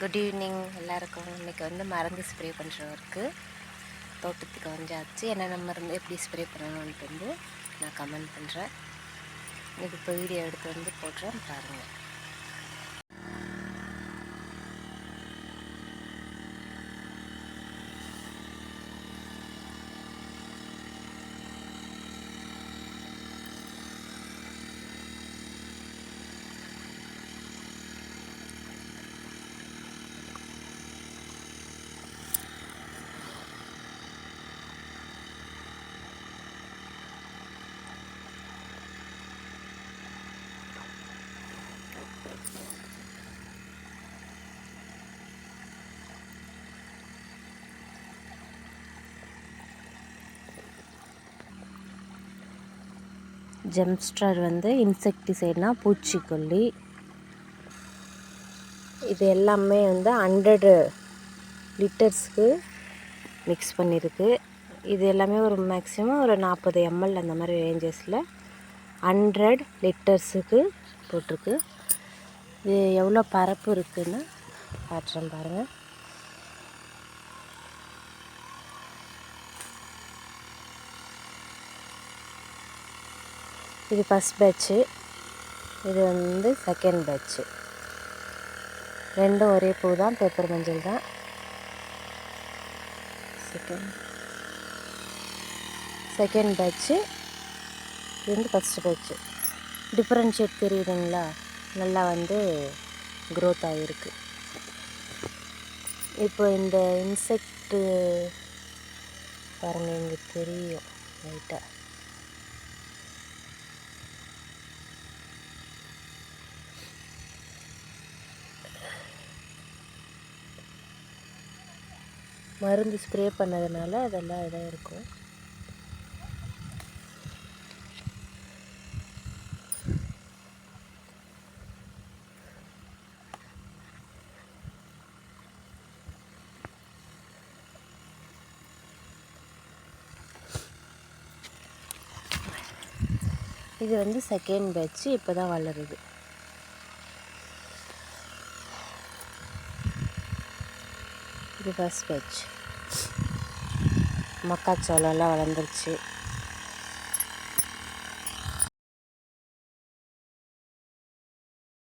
Good evening எல்லாருக்கும். இன்றைக்கி வந்து மருந்து ஸ்ப்ரே பண்ணுற ஒர்க்கு தோட்டத்துக்கு வந்தாச்சு. என்னென்ன மருந்து எப்படி ஸ்ப்ரே பண்ணணுன்ட்டு வந்து நான் கமெண்ட் பண்ணுறேன். இன்றைக்கி இப்போ வீடியோ எடுத்து வந்து போடுறேன், பாருங்கள். ஜெம்ஸ்டர் வந்து இன்செக்டிசைட்னா பூச்சிக்கொல்லி. இது எல்லாமே வந்து 100 லிட்டர்ஸ்க்கு மிக்ஸ் பண்ணியிருக்கு. இது எல்லாமே ஒரு மேக்ஸிமம் ஒரு 40 ml அந்த மாதிரி ரேஞ்சஸில் 100 லிட்டர்ஸுக்கு போட்டிருக்கு. இது எவ்வளோ பரப்பு இருக்குதுன்னு காட்டுறேன் பாருங்கள். இது ஃபஸ்ட் பேட்ச்சு, இது வந்து செகண்ட் பேட்ச்சு. ரெண்டும் ஒரே பூ தான், பேப்பர் மஞ்சள் தான். செகண்ட் பேட்ச்சு, இது வந்து ஃபஸ்ட்டு பேட்ச்சு. டிஃப்ரென்ஷியேட் தெரியுதுங்களா? நல்லா வந்து க்ரோத் ஆகிருக்கு. இப்போ இந்த இன்செக்ட்டு பாருங்கள், இங்கே தெரியும் லைட்டாக. மருந்து ஸ்ப்ரே பண்ணதுனால அதெல்லாம் இதாக இருக்கும். இது வந்து செகண்ட் பேட்ச்சு, இப்போ தான் வளருது. இது ஃபஸ்ட் பேட்ச். மக்காச்சோளம்லாம் வளர்ந்துருச்சு.